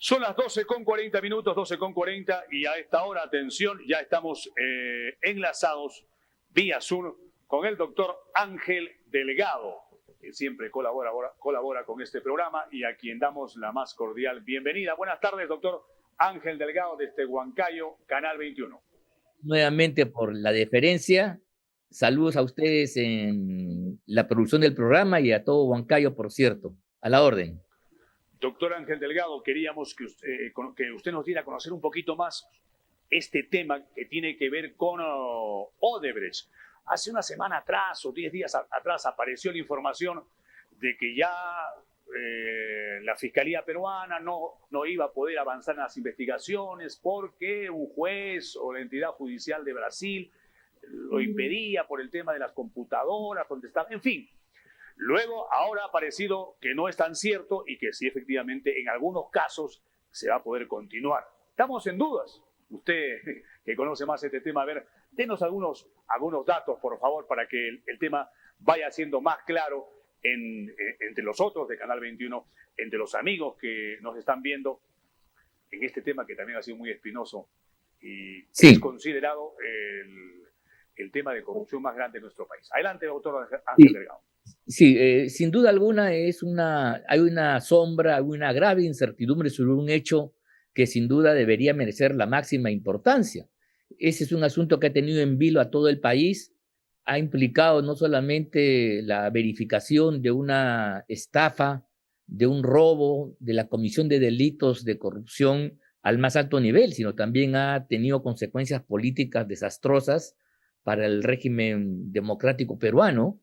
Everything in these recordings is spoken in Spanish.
Son las 12:40, 12:40, y a esta hora, atención, ya estamos enlazados vía Zoom con el doctor Ángel Delgado, que siempre colabora con este programa y a quien damos la más cordial bienvenida. Buenas tardes, doctor Ángel Delgado, desde Huancayo, Canal 21. Nuevamente por la deferencia. Saludos a ustedes en la producción del programa y a todo Huancayo, por cierto. A la orden. Doctor Ángel Delgado, queríamos que usted nos diera a conocer un poquito más este tema que tiene que ver con Odebrecht. Hace una semana atrás o 10 días atrás apareció la información de que ya la Fiscalía peruana no iba a poder avanzar en las investigaciones porque un juez o la entidad judicial de Brasil lo impedía por el tema de las computadoras, en fin. Luego, ahora ha parecido que no es tan cierto y que sí, efectivamente, en algunos casos se va a poder continuar. Estamos en dudas. Usted, que conoce más este tema, a ver, denos algunos datos, por favor, para que el tema vaya siendo más claro entre los otros de Canal 21, entre los amigos que nos están viendo en este tema que también ha sido muy espinoso y sí, es considerado el tema de corrupción más grande de nuestro país. Adelante, doctor Ángel Delgado. Sí, sin duda alguna hay una sombra, hay una grave incertidumbre sobre un hecho que sin duda debería merecer la máxima importancia. Ese es un asunto que ha tenido en vilo a todo el país, ha implicado no solamente la verificación de una estafa, de un robo, de la comisión de delitos de corrupción al más alto nivel, sino también ha tenido consecuencias políticas desastrosas para el régimen democrático peruano.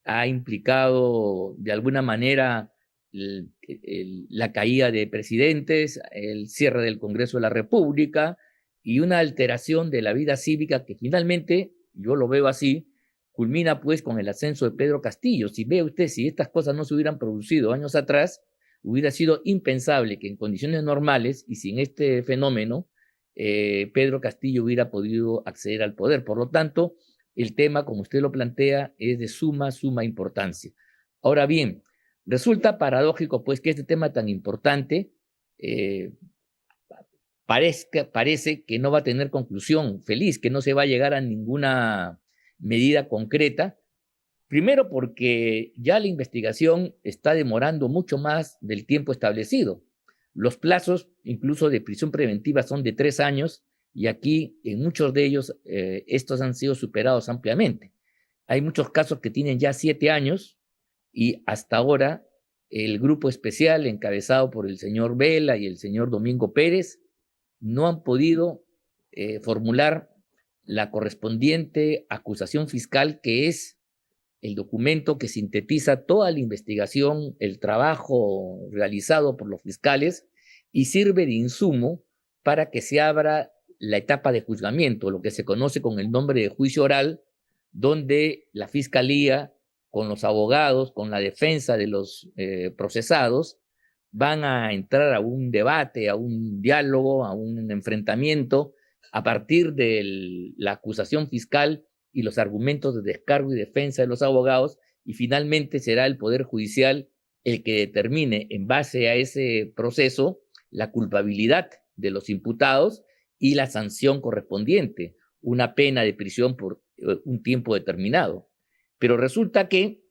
Ha implicado de alguna manera la caída de presidentes, el cierre del Congreso de la República y una alteración de la vida cívica que finalmente, yo lo veo así, culmina pues con el ascenso de Pedro Castillo. Si ve usted, si estas cosas no se hubieran producido años atrás, hubiera sido impensable que en condiciones normales y sin este fenómeno, Pedro Castillo hubiera podido acceder al poder. Por lo tanto, el tema, como usted lo plantea, es de suma importancia. Ahora bien, resulta paradójico pues que este tema tan importante parece que no va a tener conclusión feliz, que no se va a llegar a ninguna medida concreta. Primero porque ya la investigación está demorando mucho más del tiempo establecido. Los plazos, incluso de prisión preventiva, son de 3 años, y aquí en muchos de ellos estos han sido superados ampliamente. Hay muchos casos que tienen ya 7 años y hasta ahora el grupo especial encabezado por el señor Vela y el señor Domingo Pérez no han podido formular la correspondiente acusación fiscal, que es el documento que sintetiza toda la investigación, el trabajo realizado por los fiscales y sirve de insumo para que se abra la etapa de juzgamiento, lo que se conoce con el nombre de juicio oral, donde la fiscalía, con los abogados, con la defensa de los procesados, van a entrar a un debate, a un diálogo, a un enfrentamiento a partir de la acusación fiscal y los argumentos de descargo y defensa de los abogados, y finalmente será el Poder Judicial el que determine en base a ese proceso la culpabilidad de los imputados y la sanción correspondiente, una pena de prisión por un tiempo determinado. Pero resulta que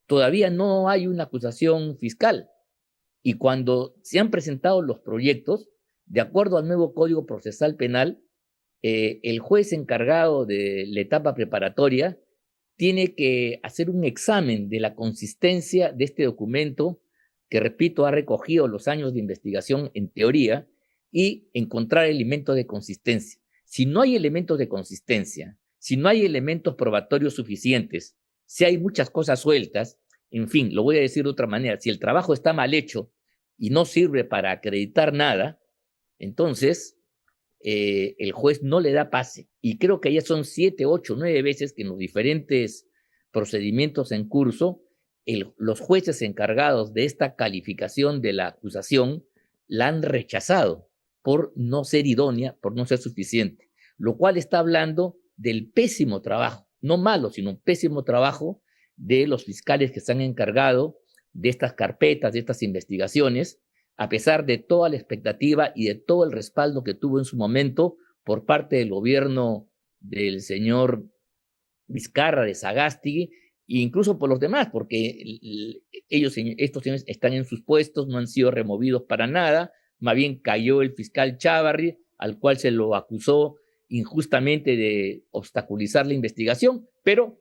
todavía no hay una acusación fiscal, y cuando se han presentado los proyectos, de acuerdo al nuevo Código Procesal Penal, el juez encargado de la etapa preparatoria tiene que hacer un examen de la consistencia de este documento, que, repito, ha recogido los años de investigación en teoría, y encontrar elementos de consistencia. Si no hay elementos de consistencia, si no hay elementos probatorios suficientes, si hay muchas cosas sueltas, en fin, lo voy a decir de otra manera, si el trabajo está mal hecho y no sirve para acreditar nada, entonces el juez no le da pase. Y creo que ya son 7, 8, 9 veces que en los diferentes procedimientos en curso, los jueces encargados de esta calificación de la acusación la han rechazado por no ser idónea, por no ser suficiente, lo cual está hablando del pésimo trabajo, no malo, sino un pésimo trabajo de los fiscales que se han encargado de estas carpetas, de estas investigaciones, a pesar de toda la expectativa y de todo el respaldo que tuvo en su momento por parte del gobierno del señor Vizcarra, de Sagasti, e incluso por los demás, porque estos señores están en sus puestos, no han sido removidos para nada, más bien cayó el fiscal Chávarri, al cual se lo acusó injustamente de obstaculizar la investigación, pero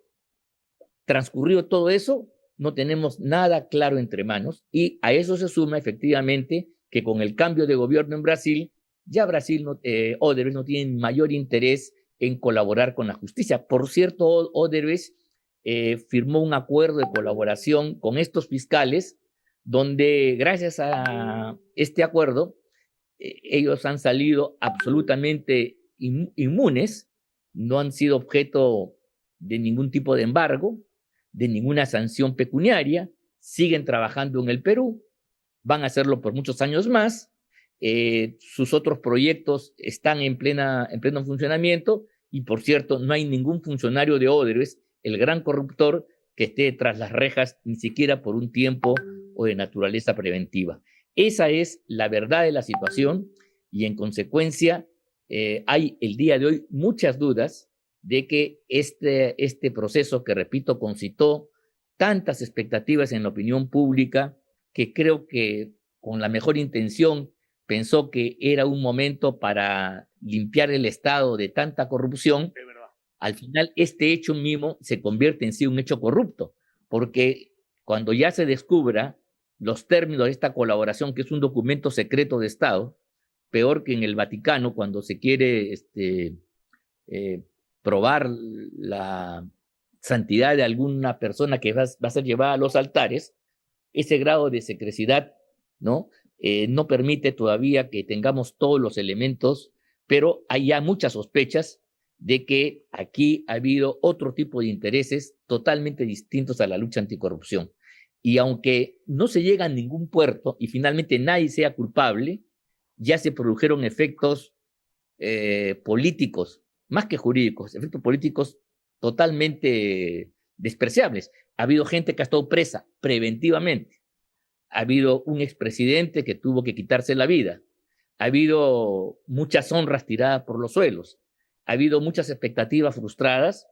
transcurrido todo eso, no tenemos nada claro entre manos, y a eso se suma efectivamente que con el cambio de gobierno en Brasil, ya Brasil, Odebrecht no tiene mayor interés en colaborar con la justicia. Por cierto, Odebrecht firmó un acuerdo de colaboración con estos fiscales, donde gracias a este acuerdo, ellos han salido absolutamente inmunes, no han sido objeto de ningún tipo de embargo, de ninguna sanción pecuniaria, siguen trabajando en el Perú, van a hacerlo por muchos años más, sus otros proyectos están en pleno funcionamiento, y por cierto, no hay ningún funcionario de Odebrecht, el gran corruptor, que esté tras las rejas ni siquiera por un tiempo o de naturaleza preventiva. Esa es la verdad de la situación, y en consecuencia hay el día de hoy muchas dudas de que este proceso, que repito, concitó tantas expectativas en la opinión pública, que creo que con la mejor intención pensó que era un momento para limpiar el Estado de tanta corrupción. Al final este hecho mismo se convierte en sí un hecho corrupto, porque cuando ya se descubra los términos de esta colaboración, que es un documento secreto de Estado, peor que en el Vaticano cuando se quiere probar la santidad de alguna persona que va a ser llevada a los altares, ese grado de secrecidad, ¿no? No permite todavía que tengamos todos los elementos, pero hay ya muchas sospechas de que aquí ha habido otro tipo de intereses totalmente distintos a la lucha anticorrupción. Y aunque no se llega a ningún puerto y finalmente nadie sea culpable, ya se produjeron efectos políticos, más que jurídicos, efectos políticos totalmente despreciables. Ha habido gente que ha estado presa preventivamente. Ha habido un expresidente que tuvo que quitarse la vida. Ha habido muchas honras tiradas por los suelos. Ha habido muchas expectativas frustradas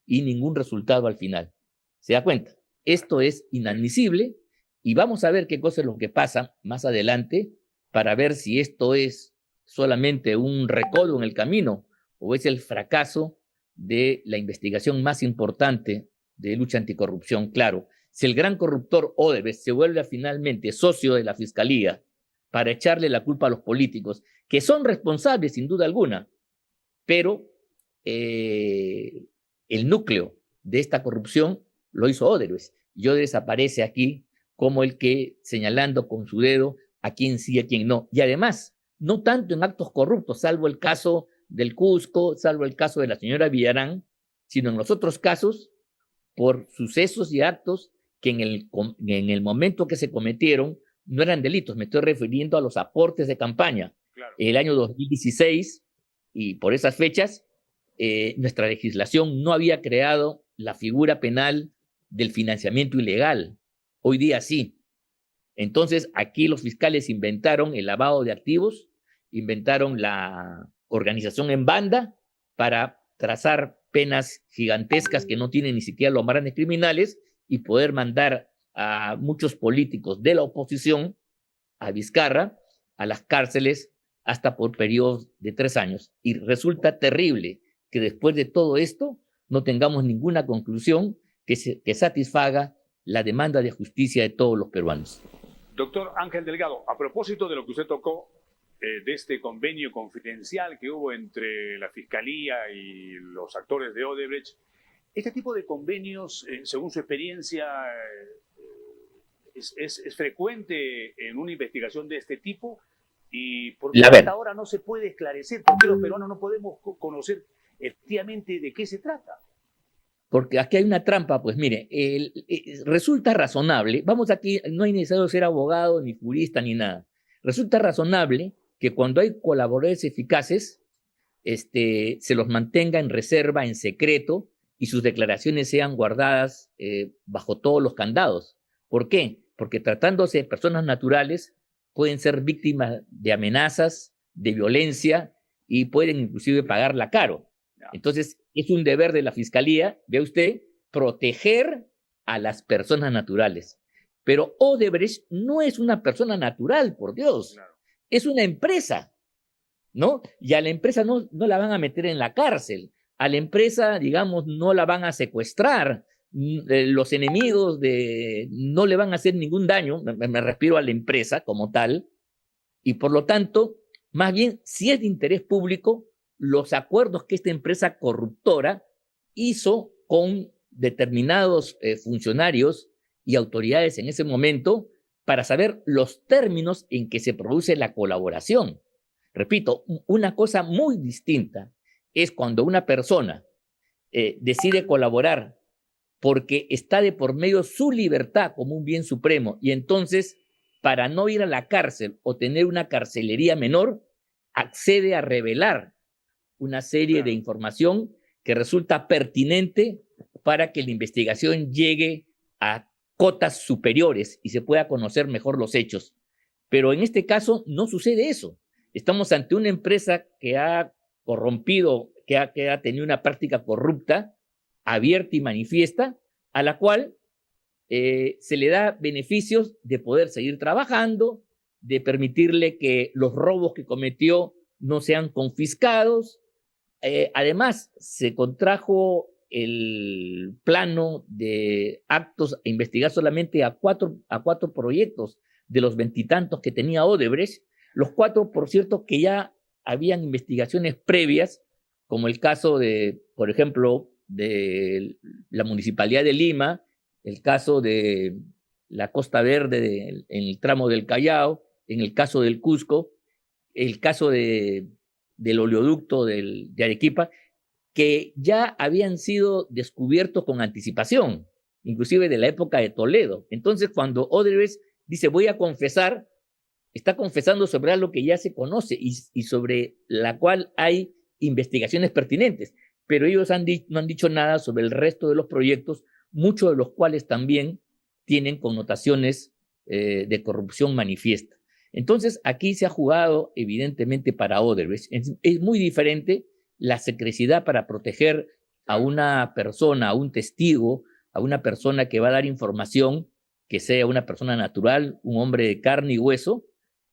y ningún resultado al final. ¿Se da cuenta? Esto es inadmisible, y vamos a ver qué cosa es lo que pasa más adelante para ver si esto es solamente un recodo en el camino o es el fracaso de la investigación más importante de lucha anticorrupción. Claro, si el gran corruptor Odebrecht se vuelve finalmente socio de la Fiscalía para echarle la culpa a los políticos, que son responsables sin duda alguna, pero el núcleo de esta corrupción lo hizo Odebrecht, y Odebrecht aparece aquí como el que señalando con su dedo a quién sí y a quién no. Y además, no tanto en actos corruptos, salvo el caso del Cusco, salvo el caso de la señora Villarán, sino en los otros casos por sucesos y actos que en el momento que se cometieron no eran delitos. Me estoy refiriendo a los aportes de campaña. Claro. El año 2016, y por esas fechas, nuestra legislación no había creado la figura penal del financiamiento ilegal. Hoy día sí. Entonces, aquí los fiscales inventaron el lavado de activos, inventaron la organización en banda para trazar penas gigantescas que no tienen ni siquiera los más grandes criminales, y poder mandar a muchos políticos de la oposición, a Vizcarra, a las cárceles hasta por periodos de 3 años. Y resulta terrible que después de todo esto no tengamos ninguna conclusión que satisfaga la demanda de justicia de todos los peruanos. Doctor Ángel Delgado, a propósito de lo que usted tocó, de este convenio confidencial que hubo entre la Fiscalía y los actores de Odebrecht, este tipo de convenios, según su experiencia, es frecuente en una investigación de este tipo, y por qué hasta ahora no se puede esclarecer, por qué los peruanos no podemos conocer efectivamente de qué se trata. Porque aquí hay una trampa. Pues mire, resulta razonable, vamos, aquí no hay necesario ser abogado, ni jurista, ni nada. Resulta razonable que cuando hay colaboradores eficaces, se los mantenga en reserva, en secreto, y sus declaraciones sean guardadas bajo todos los candados. ¿Por qué? Porque tratándose de personas naturales, pueden ser víctimas de amenazas, de violencia y pueden inclusive pagarla caro. Entonces, es un deber de la Fiscalía, vea usted, proteger a las personas naturales. Pero Odebrecht no es una persona natural, por Dios. Es una empresa, ¿no? Y a la empresa no la van a meter en la cárcel. A la empresa, digamos, no la van a secuestrar. Los enemigos no le van a hacer ningún daño, me refiero a la empresa como tal, y por lo tanto, más bien, si es de interés público, los acuerdos que esta empresa corruptora hizo con determinados funcionarios y autoridades en ese momento para saber los términos en que se produce la colaboración. Repito, una cosa muy distinta es cuando una persona decide colaborar porque está de por medio su libertad como un bien supremo y entonces, para no ir a la cárcel o tener una carcelería menor, accede a revelar una serie de información que resulta pertinente para que la investigación llegue a cotas superiores y se pueda conocer mejor los hechos. Pero en este caso no sucede eso. Estamos ante una empresa que ha corrompido, que ha tenido una práctica corrupta, abierta y manifiesta, a la cual se le da beneficios de poder seguir trabajando, de permitirle que los robos que cometió no sean confiscados. Además, se contrajo el plano de actos a investigar solamente a cuatro proyectos de los veintitantos que tenía Odebrecht, los 4, por cierto, que ya habían investigaciones previas, como el caso de, por ejemplo, de la Municipalidad de Lima, el caso de la Costa Verde en el tramo del Callao, en el caso del Cusco, el caso del oleoducto de Arequipa, que ya habían sido descubiertos con anticipación, inclusive de la época de Toledo. Entonces, cuando Odebrecht dice voy a confesar, está confesando sobre algo que ya se conoce y sobre la cual hay investigaciones pertinentes, pero ellos no han dicho nada sobre el resto de los proyectos, muchos de los cuales también tienen connotaciones de corrupción manifiesta. Entonces, aquí se ha jugado, evidentemente, para Odebrecht. Es muy diferente la secrecidad para proteger a una persona, a un testigo, a una persona que va a dar información, que sea una persona natural, un hombre de carne y hueso,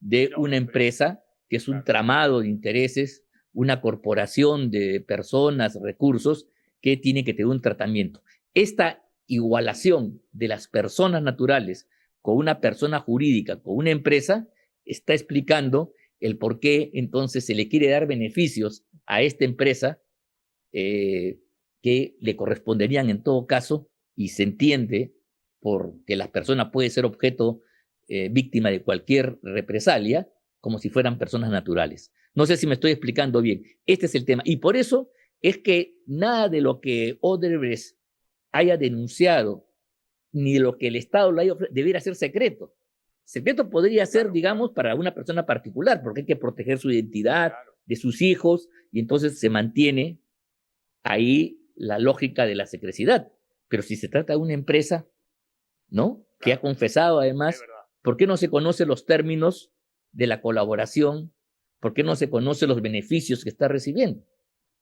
de una empresa que es un tramado de intereses, una corporación de personas, recursos, que tiene que tener un tratamiento. Esta igualación de las personas naturales con una persona jurídica, con una empresa, está explicando el por qué entonces se le quiere dar beneficios a esta empresa que le corresponderían en todo caso, y se entiende porque la persona puede ser objeto víctima de cualquier represalia, como si fueran personas naturales. No sé si me estoy explicando bien. Este es el tema. Y por eso es que nada de lo que Odebrecht haya denunciado, ni de lo que el Estado le haya ofrecido, debiera ser secreto. Secreto podría ser, digamos, para una persona particular, porque hay que proteger su identidad, de sus hijos, y entonces se mantiene ahí la lógica de la secrecidad. Pero si se trata de una empresa, ¿no? Que ha confesado además, ¿por qué no se conocen los términos de la colaboración? ¿Por qué no se conocen los beneficios que está recibiendo?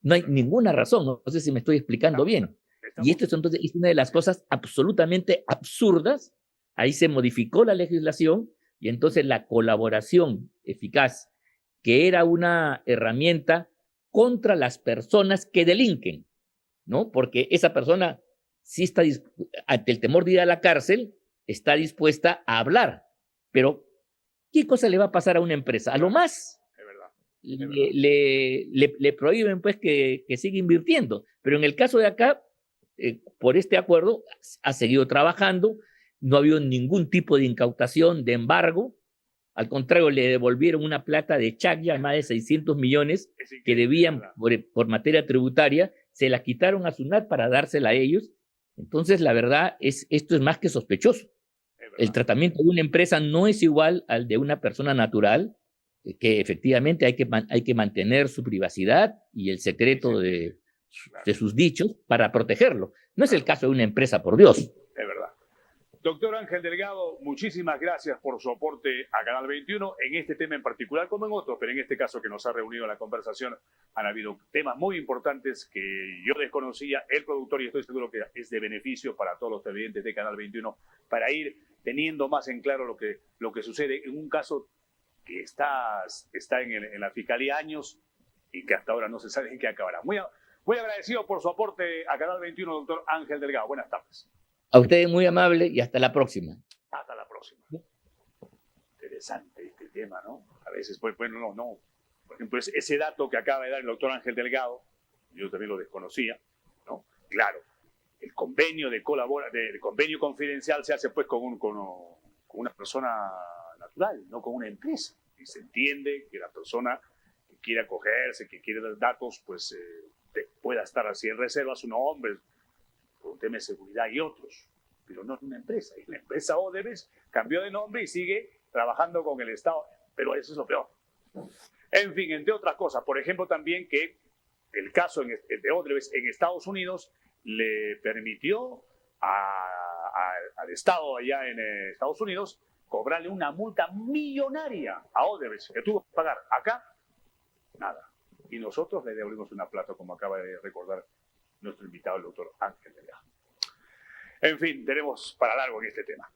No hay ninguna razón, no sé si me estoy explicando bien. Y esto es entonces una de las cosas absolutamente absurdas. Ahí se modificó la legislación y entonces la colaboración eficaz, que era una herramienta contra las personas que delinquen, ¿no? Porque esa persona sí está, ante el temor de ir a la cárcel, está dispuesta a hablar. Pero, ¿qué cosa le va a pasar a una empresa? A lo más le prohíben pues que siga invirtiendo. Pero en el caso de acá, por este acuerdo, ha seguido trabajando, no ha habido ningún tipo de incautación, de embargo. Al contrario, le devolvieron una plata de Chacya, más de 600 millones que debían por materia tributaria, se la quitaron a SUNAT para dársela a ellos. Entonces, la verdad, esto es más que sospechoso. El tratamiento de una empresa no es igual al de una persona natural, que efectivamente hay que mantener su privacidad y el secreto de sus dichos para protegerlo. No es el caso de una empresa, por Dios. Es verdad. Doctor Ángel Delgado, muchísimas gracias por su aporte a Canal 21 en este tema en particular, como en otros, pero en este caso que nos ha reunido en la conversación, han habido temas muy importantes que yo desconocía, el productor, y estoy seguro que es de beneficio para todos los televidentes de Canal 21, para ir teniendo más en claro lo que sucede en un caso que está en la Fiscalía años y que hasta ahora no se sabe en qué acabará. Muy agradecido por su aporte a Canal 21, doctor Ángel Delgado. Buenas tardes. A ustedes muy amable y hasta la próxima. Hasta la próxima. Interesante este tema, ¿no? A veces, pues, bueno, no. Por ejemplo, ese dato que acaba de dar el doctor Ángel Delgado, yo también lo desconocía, ¿no? Claro, el convenio del convenio confidencial se hace pues con una persona natural, no con una empresa. Y se entiende que la persona que quiere acogerse, que quiere dar datos, pues pueda estar así en reserva su nombre, por un tema de seguridad y otros, pero no es una empresa. Y la empresa Odebrecht cambió de nombre y sigue trabajando con el Estado, pero eso es lo peor. En fin, entre otras cosas, por ejemplo también que el caso de Odebrecht en Estados Unidos le permitió al Estado allá en Estados Unidos cobrarle una multa millonaria a Odebrecht, que tuvo que pagar. Acá, nada. Y nosotros le devolvimos una plata, como acaba de recordar nuestro invitado, el doctor Ángel Delgado. En fin, tenemos para largo en este tema.